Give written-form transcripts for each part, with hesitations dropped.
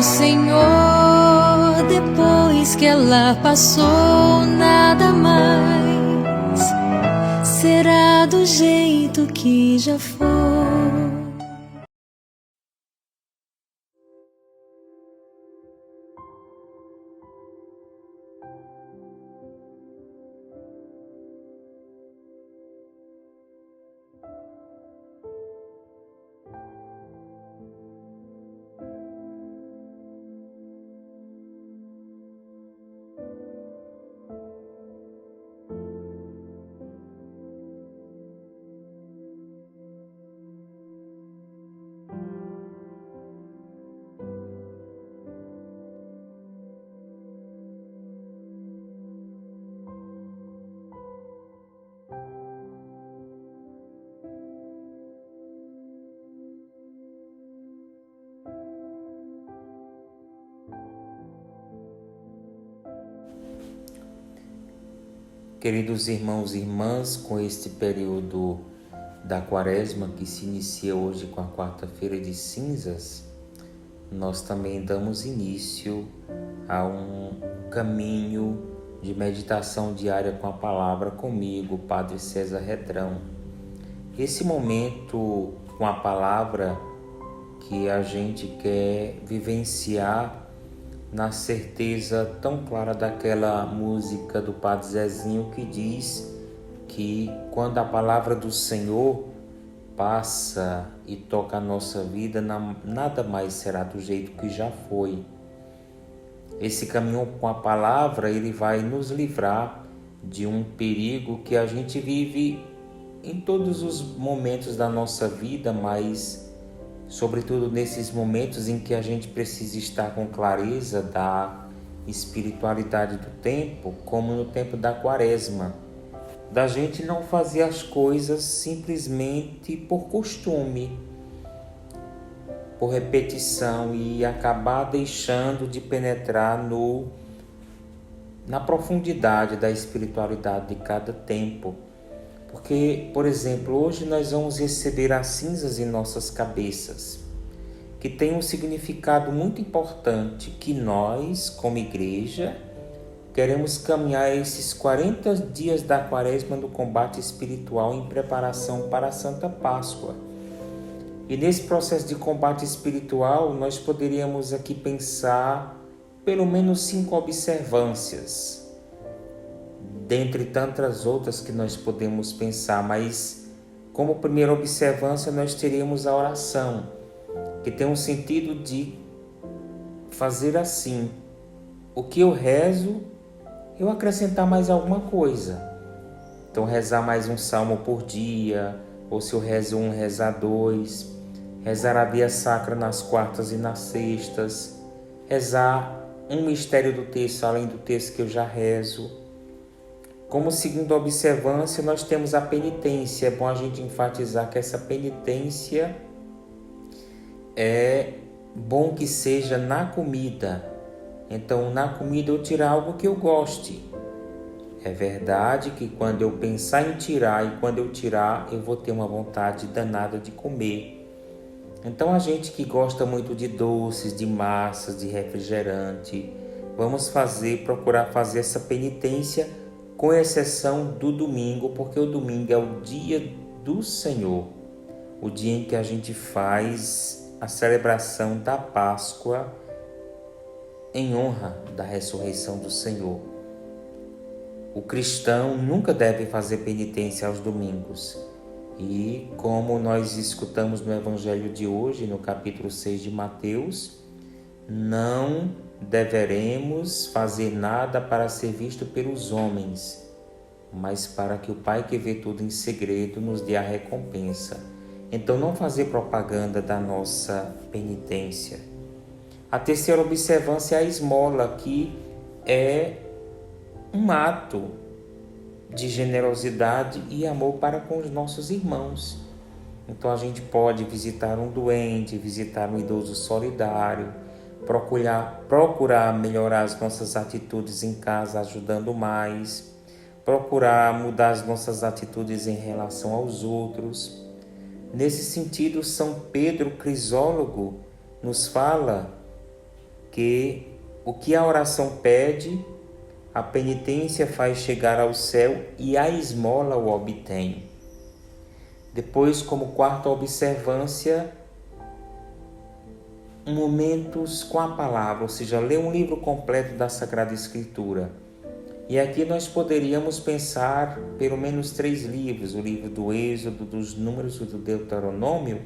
Senhor, depois que ela passou, nada mais será do jeito que já foi. Queridos irmãos e irmãs, com este período da Quaresma que se inicia hoje com a quarta-feira de cinzas, nós também damos início a um caminho de meditação diária com a palavra comigo, Padre César Redrão. Esse momento com a palavra que a gente quer vivenciar na certeza tão clara daquela música do Padre Zezinho que diz que quando a palavra do Senhor passa e toca a nossa vida, nada mais será do jeito que já foi. Esse caminho com a palavra, ele vai nos livrar de um perigo que a gente vive em todos os momentos da nossa vida, mas sobretudo nesses momentos em que a gente precisa estar com clareza da espiritualidade do tempo, como no tempo da Quaresma, da gente não fazer as coisas simplesmente por costume, por repetição e acabar deixando de penetrar na profundidade da espiritualidade de cada tempo. Porque, por exemplo, hoje nós vamos receber as cinzas em nossas cabeças, que tem um significado muito importante, que nós, como igreja, queremos caminhar esses 40 dias da Quaresma no combate espiritual em preparação para a Santa Páscoa. E nesse processo de combate espiritual, nós poderíamos aqui pensar pelo menos 5 observâncias, dentre tantas outras que nós podemos pensar, mas como primeira observância nós teríamos a oração, que tem um sentido de fazer assim: o que eu rezo, eu acrescentar mais alguma coisa. Então rezar mais um salmo por dia, ou se eu rezo um, rezar 2, rezar a via sacra nas quartas e nas sextas, rezar um mistério do texto além do texto que eu já rezo. Como segunda observância, nós temos a penitência. É bom a gente enfatizar que essa penitência é bom que seja na comida. Então, na comida eu tirar algo que eu goste. É verdade que quando eu pensar em tirar e quando eu tirar, eu vou ter uma vontade danada de comer. Então, a gente que gosta muito de doces, de massas, de refrigerante, vamos procurar fazer essa penitência, com exceção do domingo, porque o domingo é o dia do Senhor, o dia em que a gente faz a celebração da Páscoa em honra da ressurreição do Senhor. O cristão nunca deve fazer penitência aos domingos. E como nós escutamos no Evangelho de hoje, no capítulo 6 de Mateus, não deveremos fazer nada para ser visto pelos homens, mas para que o Pai que vê tudo em segredo nos dê a recompensa. Então, não fazer propaganda da nossa penitência. A terceira observância é a esmola, que é um ato de generosidade e amor para com os nossos irmãos. Então, a gente pode visitar um doente, visitar um idoso solidário, procurar melhorar as nossas atitudes em casa, ajudando mais, procurar mudar as nossas atitudes em relação aos outros. Nesse sentido, São Pedro Crisólogo nos fala porque o que a oração pede, a penitência faz chegar ao céu e a esmola o obtém. Depois, como quarta observância, momentos com a palavra, ou seja, ler um livro completo da Sagrada Escritura. E aqui nós poderíamos pensar pelo menos 3 livros, o livro do Êxodo, dos Números e do Deuteronômio,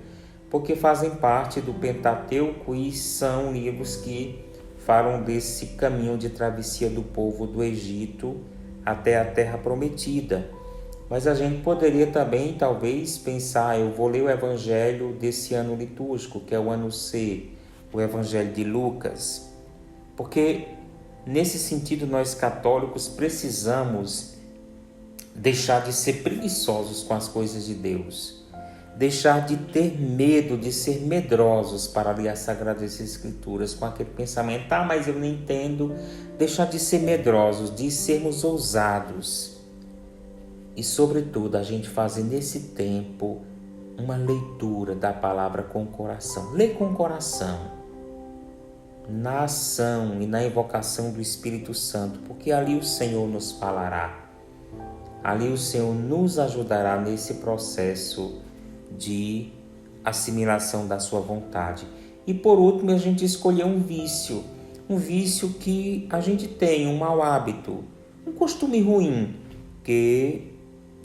porque fazem parte do Pentateuco e são livros que falam desse caminho de travessia do povo do Egito até a Terra Prometida. Mas a gente poderia também, talvez, pensar, eu vou ler o Evangelho desse ano litúrgico, que é o ano C, o Evangelho de Lucas, porque nesse sentido nós católicos precisamos deixar de ser preguiçosos com as coisas de Deus, deixar de ter medo, de ser medrosos para ler as Sagradas Escrituras com aquele pensamento, mas eu não entendo, deixar de ser medrosos, de sermos ousados e sobretudo a gente fazer nesse tempo uma leitura da palavra com o coração. Lê com o coração, na ação e na invocação do Espírito Santo, porque ali o Senhor nos falará, ali o Senhor nos ajudará nesse processo de assimilação da sua vontade. E por último, a gente escolheu um vício que a gente tem, um mau hábito, um costume ruim, que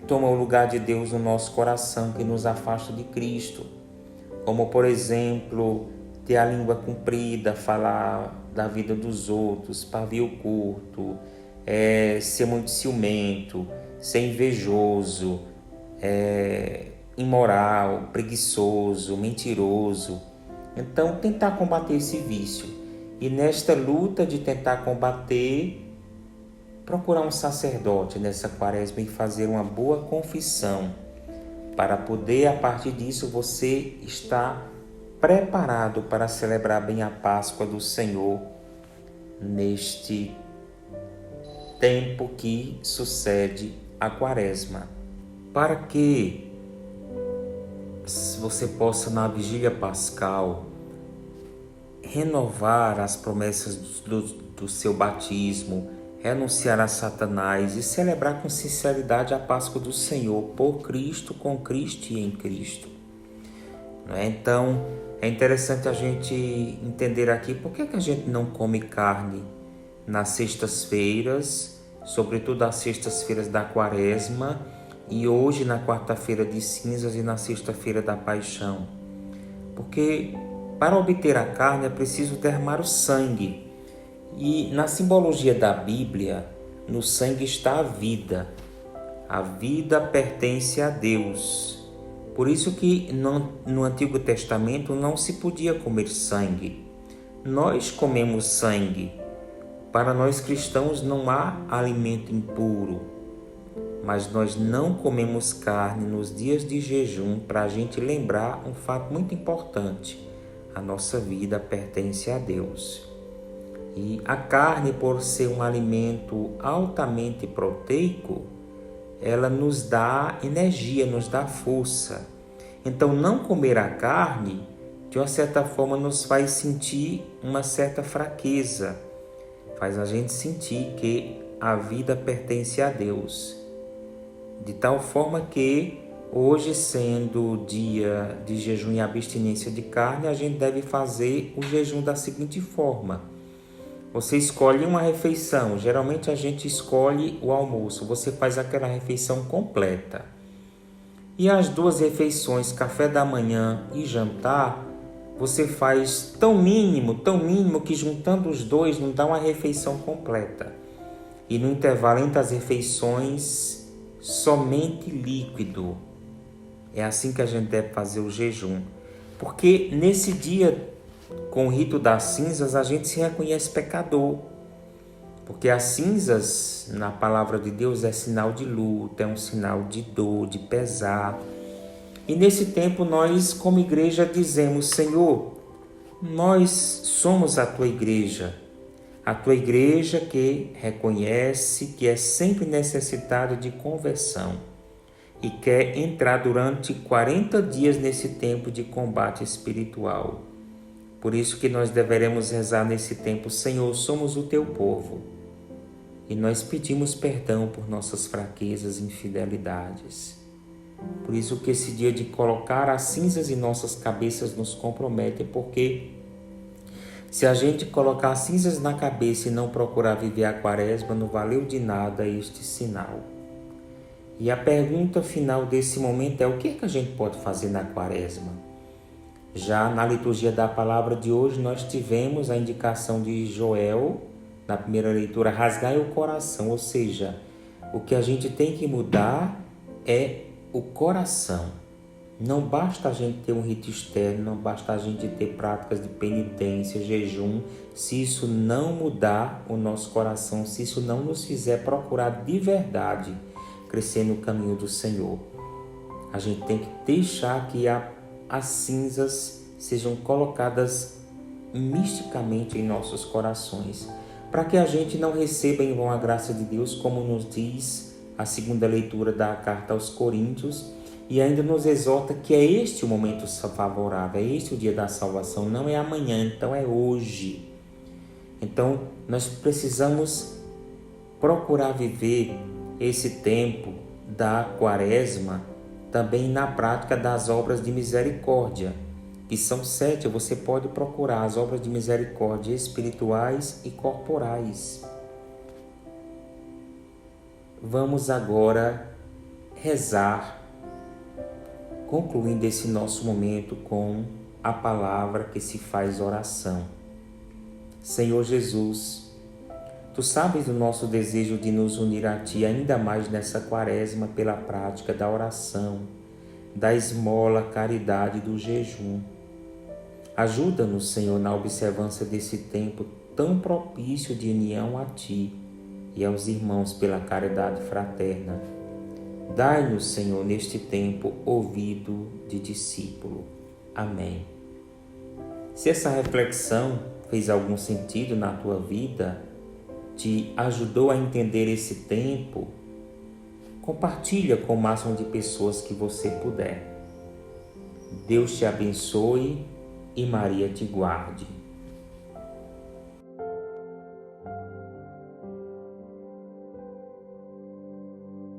toma o lugar de Deus no nosso coração, que nos afasta de Cristo, como por exemplo, ter a língua comprida, falar da vida dos outros, pavio curto, ser muito ciumento, ser invejoso, imoral, preguiçoso, mentiroso. Então, tentar combater esse vício. E nesta luta de tentar combater, procurar um sacerdote nessa quaresma e fazer uma boa confissão, para poder, a partir disso, você estar preparado para celebrar bem a Páscoa do Senhor neste tempo que sucede a quaresma. Para que você possa, na vigília pascal, renovar as promessas do seu batismo, renunciar a Satanás e celebrar com sinceridade a Páscoa do Senhor, por Cristo, com Cristo e em Cristo. Então, é interessante a gente entender aqui por que a gente não come carne nas sextas-feiras, sobretudo as sextas-feiras da quaresma, e hoje na quarta-feira de cinzas e na sexta-feira da paixão. Porque para obter a carne é preciso derramar o sangue. E na simbologia da Bíblia, no sangue está a vida. A vida pertence a Deus. Por isso que no Antigo Testamento não se podia comer sangue. Nós comemos sangue. Para nós cristãos não há alimento impuro. Mas nós não comemos carne nos dias de jejum para a gente lembrar um fato muito importante. A nossa vida pertence a Deus. E a carne, por ser um alimento altamente proteico, ela nos dá energia, nos dá força. Então, não comer a carne, de uma certa forma, nos faz sentir uma certa fraqueza. Faz a gente sentir que a vida pertence a Deus. De tal forma que, hoje, sendo dia de jejum e abstinência de carne, a gente deve fazer o jejum da seguinte forma. Você escolhe uma refeição, geralmente a gente escolhe o almoço, você faz aquela refeição completa. E as 2 refeições, café da manhã e jantar, você faz tão mínimo que juntando os 2 não dá uma refeição completa. E no intervalo entre as refeições, somente líquido. É assim que a gente deve fazer o jejum. Porque nesse dia, com o rito das cinzas, a gente se reconhece pecador. Porque as cinzas, na palavra de Deus, é sinal de luta, é um sinal de dor, de pesar. E nesse tempo nós, como igreja, dizemos: Senhor, nós somos a tua igreja que reconhece que é sempre necessitada de conversão e quer entrar durante 40 dias nesse tempo de combate espiritual. Por isso que nós deveremos rezar nesse tempo: Senhor, somos o teu povo e nós pedimos perdão por nossas fraquezas e infidelidades. Por isso que esse dia de colocar as cinzas em nossas cabeças nos compromete, porque se a gente colocar as cinzas na cabeça e não procurar viver a quaresma, não valeu de nada este sinal. E a pergunta final desse momento é: o que a gente pode fazer na quaresma? Já na liturgia da palavra de hoje, nós tivemos a indicação de Joel, na primeira leitura: rasgai o coração, ou seja, o que a gente tem que mudar é o coração. Não basta a gente ter um rito externo, não basta a gente ter práticas de penitência, jejum, se isso não mudar o nosso coração, se isso não nos fizer procurar de verdade crescer no caminho do Senhor. A gente tem que deixar que as cinzas sejam colocadas misticamente em nossos corações, para que a gente não receba em vão a graça de Deus, como nos diz a segunda leitura da carta aos Coríntios, e ainda nos exorta que é este o momento favorável, é este o dia da salvação, não é amanhã, então é hoje. Então nós precisamos procurar viver esse tempo da quaresma também na prática das obras de misericórdia, que são 7, você pode procurar as obras de misericórdia espirituais e corporais. Vamos agora rezar, concluindo esse nosso momento com a palavra que se faz oração. Senhor Jesus, Tu sabes do nosso desejo de nos unir a Ti ainda mais nessa quaresma pela prática da oração, da esmola, caridade e do jejum. Ajuda-nos, Senhor, na observância desse tempo tão propício de união a Ti e aos irmãos pela caridade fraterna. Dai-nos, Senhor, neste tempo, ouvido de discípulo. Amém. Se essa reflexão fez algum sentido na tua vida, te ajudou a entender esse tempo, compartilha com o máximo de pessoas que você puder. Deus te abençoe e Maria te guarde.